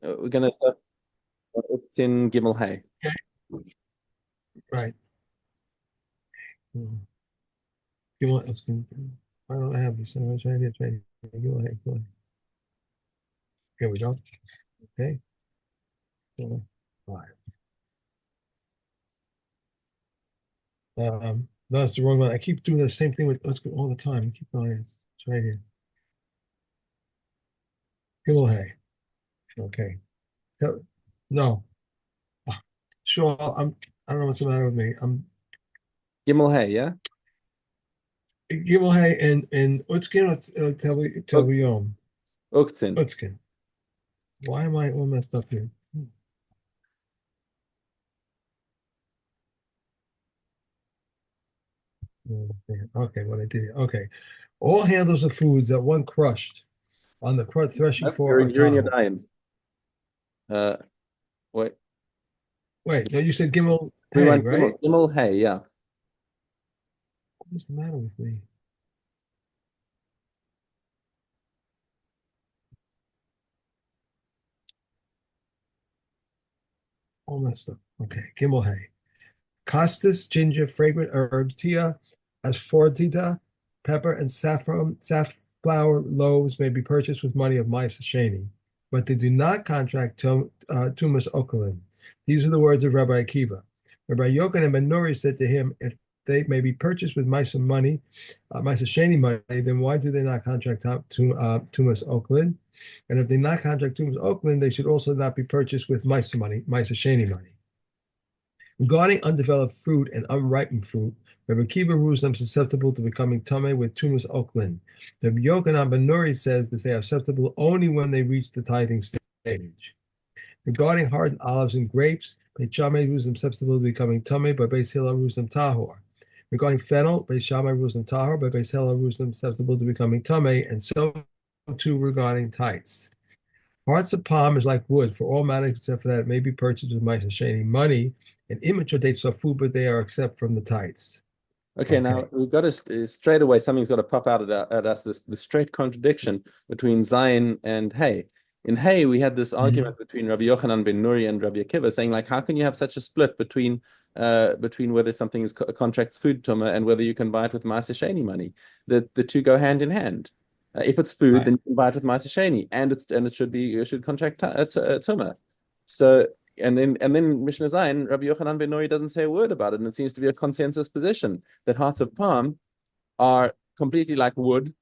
we're gonna Uktzin Gimel Hay. Okay. Right. Mm. You want? Why don't I have this? I'm trying to get ready. Go ahead. Go ahead. Here we go. Okay. All right. No, that's the wrong one. I keep doing the same thing with all the time. Keep going. It's right here. Go ahead. Okay. No. Ah, Sure. I don't know what's the matter with me. I'm Gimel Hay, yeah? Gimel and Utzkin Uk- Telvion. Uktzin. Utzkin. Why am I all messed up here? Okay, what I did. Okay. All handles of foods that one crushed on the threshing Nope, floor are you're in your tahu. dime. Uh, wait. Wait, no, you said Gimel We Hay, want right? Gimel Hay, yeah. What's the matter with me? All messed up. Okay, Gimel Hay. Costus, ginger, fragrant herb, tia, asafoetida, pepper, and safflower loaves may be purchased with money of Ma'aseh Sheni, but they do not contract tumas okolin. These are the words of Rabbi Akiva. Rabbi Yochanan ben Nuri said to him, if they may be purchased with Ma'aseh money, Ma'aseh Sheni money, then why do they not contract tumas okolin? And if they not contract tumas okolin, they should also not be purchased with Ma'aseh money, Ma'aseh Sheni money. Regarding undeveloped fruit and unripened fruit, Rabbi Kiva rules them susceptible to becoming tame with tumas oklin. Rabbi Yochanan ben Nuri says that they are susceptible only when they reach the tithing stage. Regarding hardened olives and grapes, Beit Shammai rules them susceptible to becoming tame, but Beis Hillel rules them tahor. Regarding fennel, Beit Shammai rules them tahor, but Beis Hillel rules them susceptible to becoming tame, and so too regarding tithes. Parts of palm is like wood for all matters except for that it may be purchased with mice and shady money, and immature dates are food, but they are exempt from the tithes. Okay, now Okay. we've got to straight away, something's got to pop out at us, this the straight contradiction between Zion and Hay. In Hay, we had this Mhm. argument between Rabbi Yochanan ben Nuri and Rabbi Akiva, saying like, how can you have such a split between whether something is contracts food tuma and whether you can buy it with Ma'aseh Sheni money? The two go hand in hand. If it's food, Right. then you can buy it with Ma'aseh Sheni, and it should be you should contract tuma. So and then Mishnah Zayin, Rabbi Yochanan ben Nuri doesn't say a word about it, and it seems to be a consensus position that hearts of palm are completely like wood,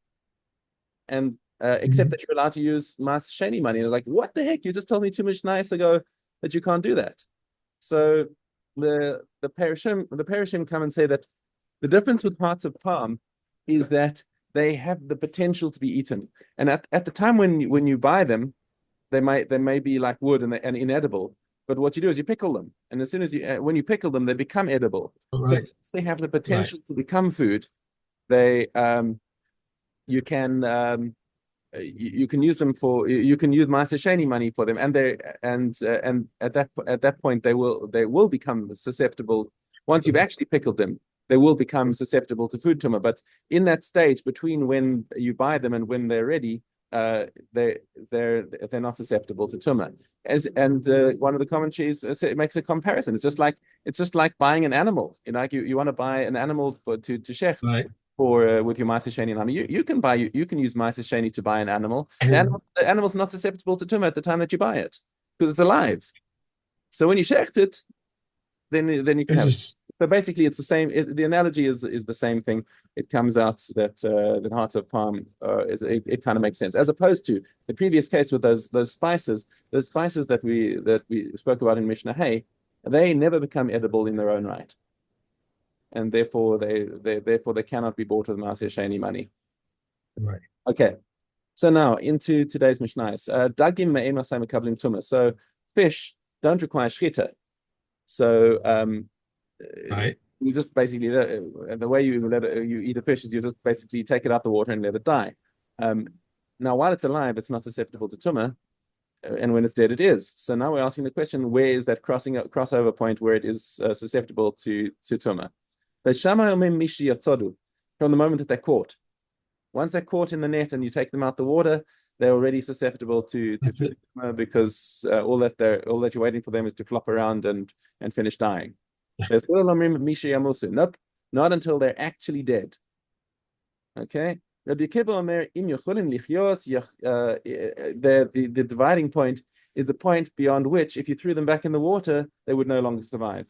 and except Mhm. that you're allowed to use Mas Sheni money. And it's like, what the heck? You just told me 2 minutes ago that you can't do that. So the Parashim come and say that the difference with hearts of palm is that they have the potential to be eaten. And at the time when you buy them, they may be like wood and inedible. But what you do is you pickle them, and as soon as when you pickle them, they become edible. So Right. since they have the Right. potential to become food, they you can you can use them for you can use Master Shani money for them, and at that point they will become susceptible. Once you've actually pickled them, they will become susceptible to food tumor. But in that stage between when you buy them and when they're ready, uh, they they're not susceptible to tumor. One of the commentaries it makes a comparison. It's just like buying an animal. Like you want to buy an animal to shecht Right. for with your Meiser Sheni. I mean, you can use Meiser Sheni to buy an animal. Mhm. The animal's not susceptible to tumor at the time that you buy it because it's alive. So when you shecht it, then you can It's have it. just So basically, it's the same. The analogy is the same thing. It comes out that heart of palm it kind of makes sense as opposed to the previous case with those spices that we spoke about in Mishnah Hay. They never become edible in their own right, and therefore they cannot be bought with Maaseh Sheni money. right. Okay, so now into today's Mishnah. Dagim me'em asay mekablim tumah. So fish don't require shchita. So Right. you just basically the way you eat a fish is you just basically take it out the water and let it die. Um, Now while it's alive, it's not susceptible to tumah, and when it's dead, it is. So now we're asking the question: where is that crossover point where it is susceptible to tumah? From the moment that they're caught. Once they're caught in the net and you take them out the water, they're already susceptible to That's food it. because all that you're waiting for them is to flop around and finish dying. Nope, not until they're actually dead. Okay. Rabbi Akiva Omer, im yochulim lichyos, the dividing point is the point beyond which, if you threw them back in the water, they would no longer survive.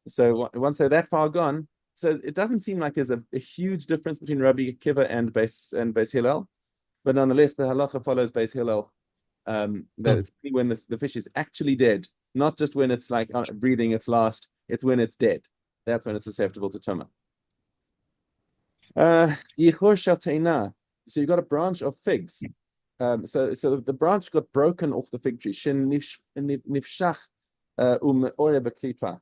So once they're that far gone, so it doesn't seem like there's a huge difference between Rabbi Akiva and Beis Hillel, but nonetheless, the halacha follows Beis Hillel, that it's when the fish is actually dead, not just when it's like breathing its last, it's when it's dead. That's when it's susceptible to tumah. Yichur shel teina. So you've got a branch of figs. So the branch got broken off the fig tree. Nifshach b'klipa.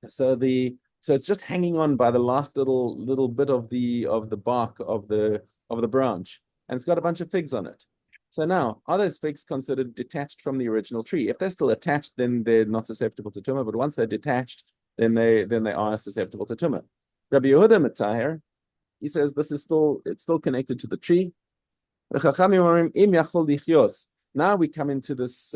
So it's just hanging on by the last little bit of the bark of the branch, and it's got a bunch of figs on it. So now, are those figs considered detached from the original tree? If they're still attached, then they're not susceptible to tumah. But once they're detached, then they are susceptible to tumah. Rabbi Yehuda Mitzaher, he says it's still connected to the tree. Now we come into this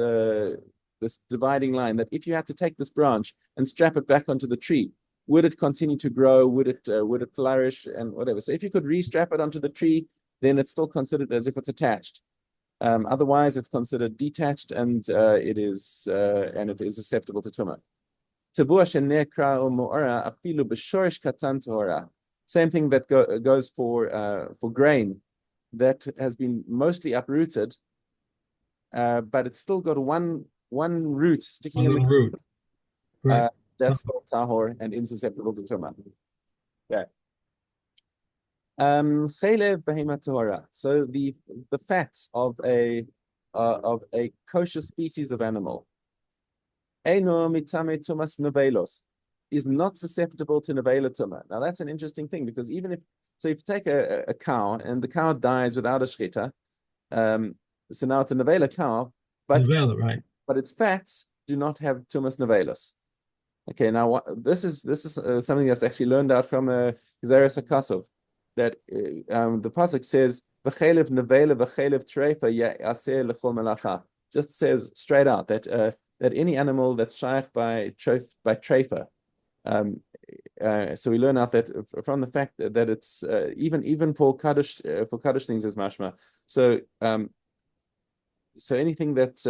dividing line that if you had to take this branch and strap it back onto the tree, would it continue to grow? Would it flourish and whatever? So if you could restrap it onto the tree, then it's still considered as if it's attached. Otherwise, it's considered detached, and it is susceptible to tumah. Same thing that goes for grain that has been mostly uprooted, but it's still got one root sticking in the root. Right. That's still tahor and insusceptible to tumah. Yeah. Chelev behema tahora. So the fats of a kosher species of animal, eino mitame tumas novelos, is not susceptible to novela tumah. Now that's an interesting thing, because if you take a cow and the cow dies without a shchita, so now it's a novela cow, but novela, right? But its fats do not have tumas novelos. Okay, now this is something that's actually learned out from Gezeres HaKasov, that the pasuk says v'chelev nevela v'chelev treifa yaseh lechol melacha. Just says straight out that any animal that's shaykh by treifa. So we learn out that from the fact that it's even for kaddish things is mashma. So anything that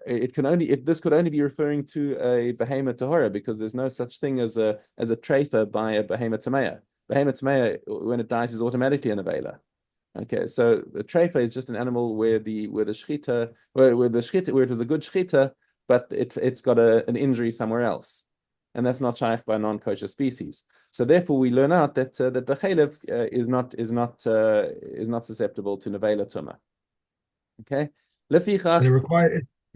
this could only be referring to a behema tahora, because there's no such thing as a treifa by a behema tamea. Behema tamea, when it dies, is automatically an avela. Okay, so the treifa is just an animal where it was a good shchita, but it's got an injury somewhere else, and that's not shaykh by a non-kosher species. So therefore, we learn out that the chelev is not susceptible to nevela tumah. Okay, it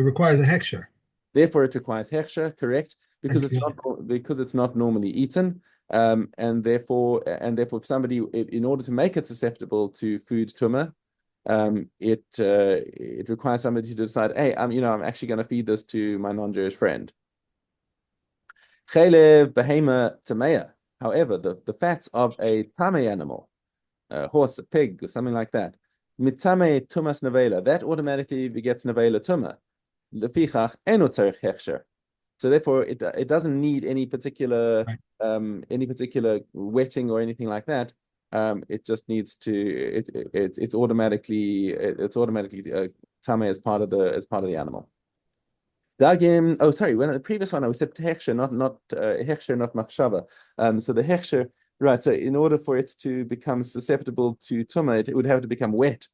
requires a hechsher. Therefore, it requires hechsher, correct? Because it's not normally eaten, and therefore, if somebody, in order to make it susceptible to food tumah, it requires somebody to decide, hey, I'm actually going to feed this to my non-Jewish friend. Chelev behema tameya. However, the fats of a tamei animal, a horse, a pig, or something like that, mitame tumas nevela, that automatically begets nevela tumah. Lefichach eno tzarich hechsher. So therefore, it doesn't need any particular wetting or anything like that. It just needs to it's automatically tamei as part of the animal. Dagim. Oh, sorry. When the previous one I said hechsher, not hechsher, not machshava. So the hechsher, right? So in order for it to become susceptible to tumah, it would have to become wet,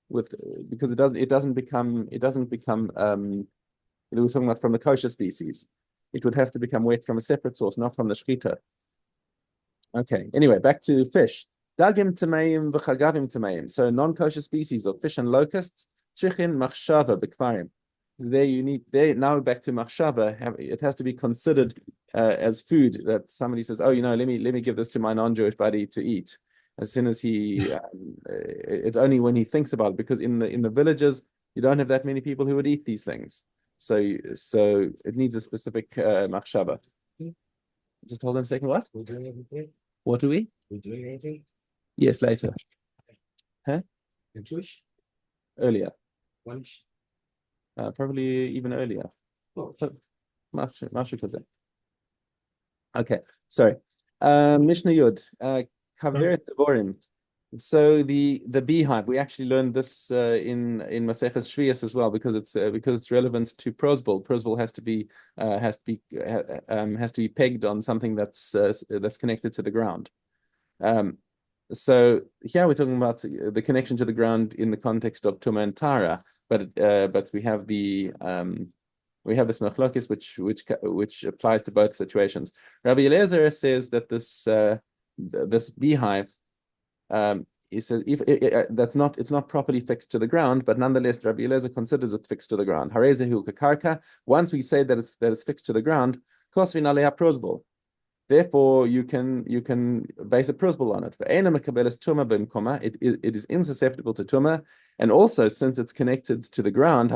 because it doesn't become. We were talking about from the kosher species. It would have to become wet from a separate source, not from the shchita. Okay. Anyway, back to fish. Dagim tameim v'chagavim tameim. So non-kosher species of fish and locusts. Trichin machshava b'kvarim. Now back to machshava. It has to be considered as food. That somebody says, oh, let me give this to my non-Jewish buddy to eat. As soon as it's only when he thinks about it, because in the villages you don't have that many people who would eat these things. So it needs a specific machshava. Just hold on a second. What? We're doing everything. What do we? We're doing anything. Yes, later. Huh? Earlier. Probably even earlier. משהו כזה. Okay, sorry. Mishnah Yud, Kaveret Devorim. So the beehive, we actually learned this in Maseches Shvius as well because it's relevant to prosbul. Prosbul has to be pegged on something that's connected to the ground. So here we're talking about the connection to the ground in the context of Tuma and Tara, but we have this machlokes which applies to both situations. Rabbi Eliezer says that this beehive he says if it's not properly fixed to the ground, but nonetheless Rabbi Eliezer considers it fixed to the ground. Harezehu kakarka. Once we say that it's fixed to the ground, kosvin alei prosbul. Therefore, you can base a prosbul on it. It is insusceptible to tuma, and also since it's connected to the ground,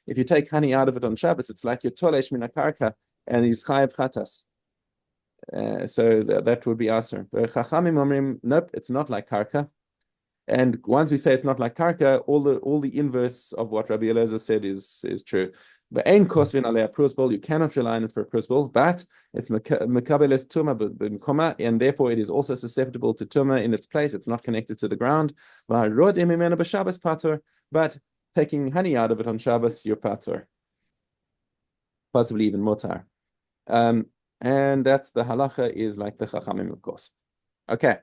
if you take honey out of it on Shabbos, it's like you're tolesh min akarka, and he's chayav chatas. So that would be aser. Chachamim omrim, nope, it's not like karka. And once we say it's not like karka, all the inverse of what Rabbi Eliezer said is true. But ein kosvin alei prosbul, you cannot rely on it for a prosbul, but it's mekabeles tuma b'mkoma, and therefore it is also susceptible to tuma in its place. It's not connected to the ground. But taking honey out of it on Shabbos, you're patur, possibly even motar. And that's the halacha is like the chachamim, of course. Okay.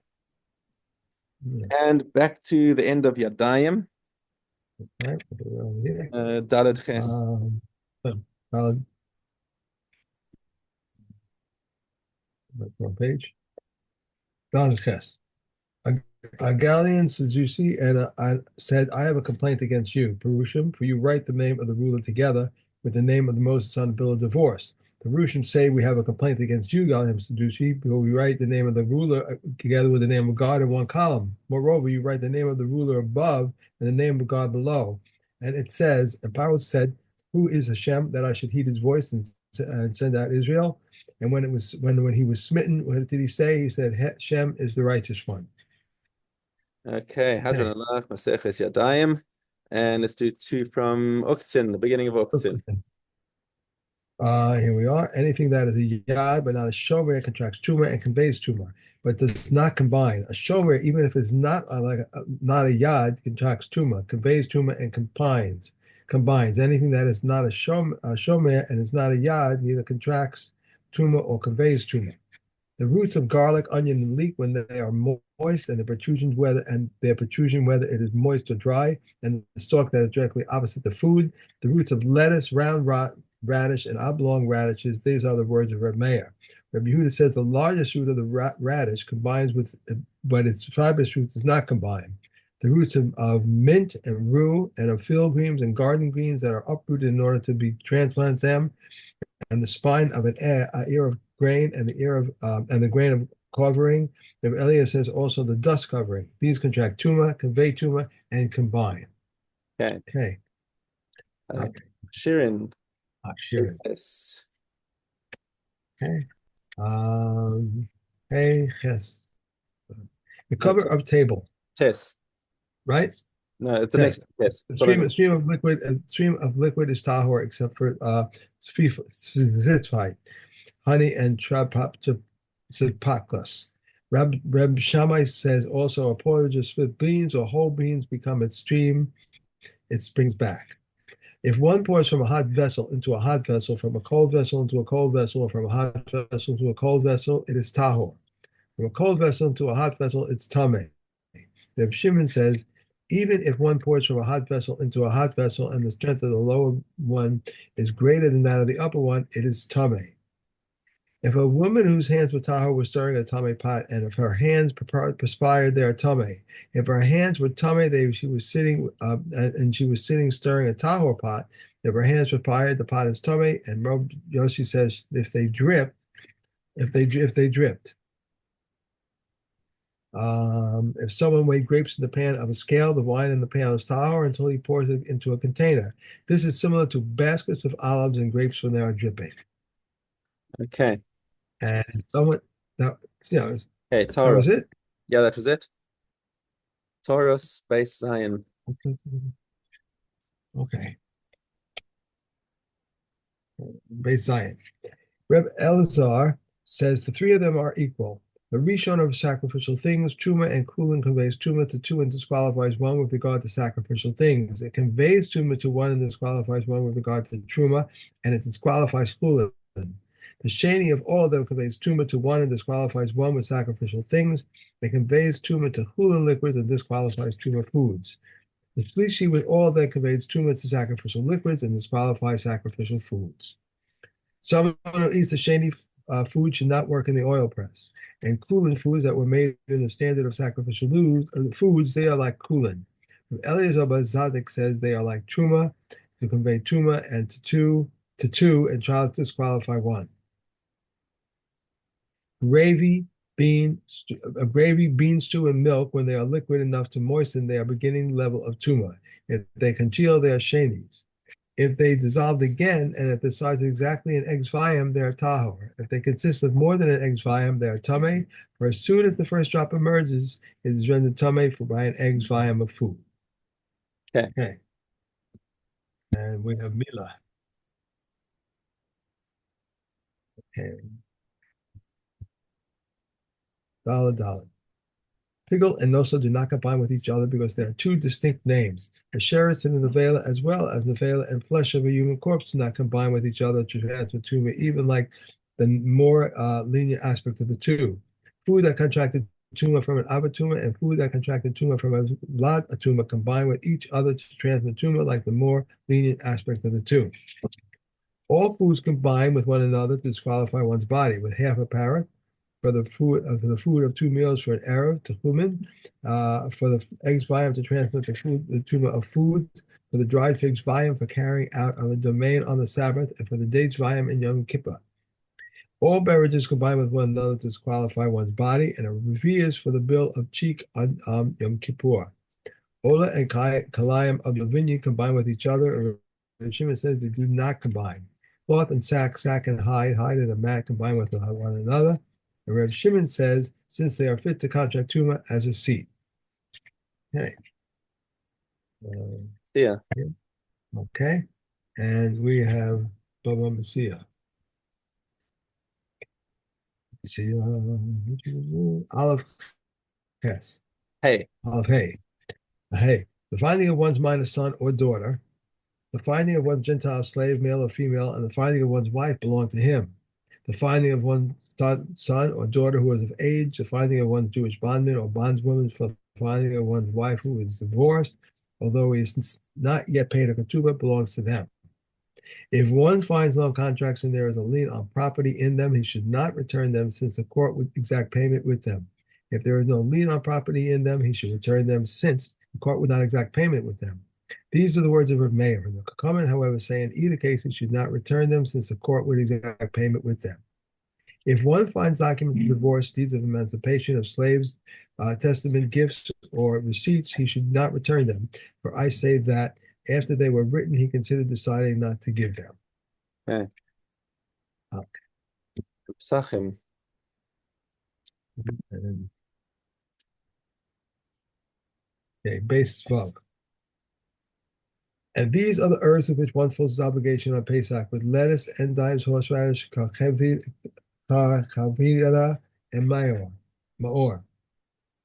Yeah. And back to the end of Yadayim. Right. Daled Ches. Wrong page. Daled Ches. A Galilean Sadducee and I said, I have a complaint against you, Perushim, for you write the name of the ruler together with the name of the Moses on the bill of divorce. The Perushim say we have a complaint against you, Galilean Sadducee, because we write the name of the ruler together with the name of God in one column. Moreover, you write the name of the ruler above and the name of God below. And it says, and Pharaoh said, who is Hashem that I should heed his voice and send out Israel? And when he was smitten, what did he say? He said, Hashem is the righteous one. Okay, Hadron Alach, Maseches Yadayim, and let's do two from Uktzin, the beginning of Uktzin. Here we are. Anything that is a yad but not a shomer contracts tumor and conveys tumor, but does not combine. A shomer, even if it's not not a yad, contracts tumor, conveys tumor, and combines. Anything that is not a shomer and is not a yad neither contracts tumor or conveys tumor. The roots of garlic, onion, and leek, when they are moist, and their protrusion, whether it is moist or dry, and the stalk that is directly opposite the food. The roots of lettuce, round radish, and oblong radishes. These are the words of Reb Meir. Reb Yehuda says the largest root of the radish combines with, but its fibrous root does not combine. The roots of mint and rue, and of field greens and garden greens that are uprooted in order to be transplanted them, and the spine of an ear of grain, and the ear of and the grain of covering. Reb Elias says also the dust covering. These contract tumor, convey tumor, and combine. Okay. Okay. Shirin. Shirin. Yes. Okay. Hey, yes. The cover of table. Tes. Right? No, the next yes. Stream of liquid is tahor except for zvitzvite, honey and trapapaklas. Reb Shammai says also a porridge of split beans or whole beans become its stream, it springs back. If one pours from a hot vessel into a hot vessel, from a cold vessel into a cold vessel, or from a hot vessel into a cold vessel, it is tahor. From a cold vessel into a hot vessel, it's tameh. Reb Shimon says, even if one pours from a hot vessel into a hot vessel and the strength of the lower one is greater than that of the upper one, it is tameh. If a woman whose hands were tahor was stirring a tameh pot, and if her hands perspired, they are tameh. If her hands were tameh, she was sitting stirring a tahor pot. If her hands perspired, the pot is tameh. And Rav Yossi says if they dripped. If someone weighed grapes in the pan of a scale, the wine in the pan is tahor until he pours it into a container. This is similar to baskets of olives and grapes when they are dripping. Okay. And someone, now, okay, that was it? Yeah, that was it. Taurus Beis Zion. Okay. Beis Zion. Reb Elazar says the three of them are equal. The Rishon of sacrificial things, Truma and Kulin conveys Truma to two and disqualifies one with regard to sacrificial things. It conveys Truma to one and disqualifies one with regard to Truma, and it disqualifies Kulin. The Sheni of all of them conveys Truma to one and disqualifies one with sacrificial things. It conveys Truma to Kulin liquids and disqualifies Truma foods. The Shlishi with all of them conveys Truma to sacrificial liquids and disqualifies sacrificial foods. Someone who eats the Sheni food should not work in the oil press. And Kulin foods that were made in the standard of sacrificial foods, they are like Kulin. Eliezer Zadik says they are like Truma, to convey Truma and to two, and try to disqualify one. Gravy, bean stew, and milk, when they are liquid enough to moisten, they are beginning level of Truma. If they congeal, they are Shenis. If they dissolved again and at the size of exactly an egg's volume, they are tahor. If they consist of more than an egg's volume, they are tameh. For as soon as the first drop emerges, it is rendered tameh by an egg's volume of food. Okay. And we have Mila. Okay. Dalad. Pigel and Noso do not combine with each other because they are two distinct names. The sheretz and the nevela, as well as nevela and flesh of a human corpse, do not combine with each other to transfer tumah, even like the more lenient aspect of the two. Food that contracted tumah from an abatuma and food that contracted tumah from a vlad atuma combine with each other to transmit tumah, like the more lenient aspect of the two. All foods combine with one another to disqualify one's body. With half a parrot, for the food of 2 meals for an Arab to Chumin, for the eggs volume to transmit the tumah of food, for the dried figs volume for carrying out of a domain on the Sabbath, and for the dates volume in Yom Kippur. All beverages combine with one another to disqualify one's body, and a revius for the bill of cheek on Yom Kippur. Ola and kalayim of the vineyard combine with each other. And Shimon says they do not combine. Cloth and sack and hide and a mat combine with one another. And Reb Shimon says, since they are fit to contract Tuma as a seat. Okay. Yeah. Okay. And we have Baba Messiah. Olive Yes. Hey. Olive Hey. Hey. The finding of one's minor son or daughter, the finding of one's Gentile slave, male or female, and the finding of one's wife belong to him. The finding of one's son or daughter who is of age, the finding of one's Jewish bondman or bondswoman, for the finding of one's wife who is divorced, although he is not yet paid a ketubah, belongs to them. If one finds loan contracts and there is a lien on property in them, he should not return them, since the court would exact payment with them. If there is no lien on property in them, he should return them, since the court would not exact payment with them. These are the words of Rav Meir. The comment, however, say in either case he should not return them, since the court would exact payment with them. If one finds documents of divorce, deeds of emancipation of slaves, testament, gifts, or receipts, he should not return them. For I say that after they were written, he considered deciding not to give them. Okay. Psachim. Okay, base vav. And these are the herbs of which one fulfills his obligation on Pesach, with lettuce, endives, horseradish, kavira, and maor.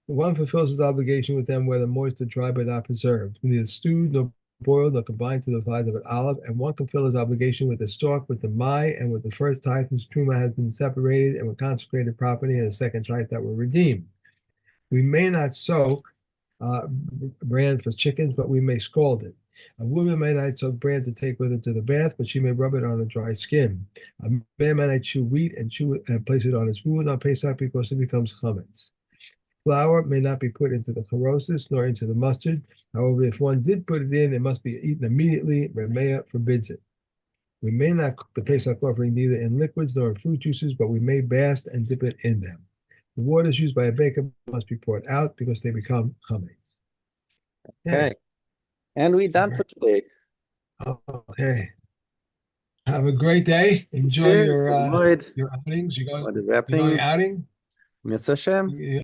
One fulfills his obligation with them, whether moist or dry but not preserved, neither stewed nor boiled nor combined to the size of an olive, and one can fulfill his obligation with the stalk, with the mai, and with the first tithe whose truma has been separated, and with consecrated property, and the second tithe that were redeemed. We may not soak bran for chickens, but we may scald it. A woman may not soak bran to take with her to the bath, but she may rub it on a dry skin. A man may not chew wheat and chew it and place it on his wound on Pesach, because it becomes chametz. Flour may not be put into the karosis nor into the mustard. However, if one did put it in, it must be eaten immediately. Remeah forbids it. We may not cook the Pesach offering neither in liquids nor in fruit juices, but we may baste and dip it in them. The waters used by a baker must be poured out, because they become chametz. Okay. And we done for today. Okay. Have a great day. Enjoy your outings. You going outing? Mitzvah Hashem.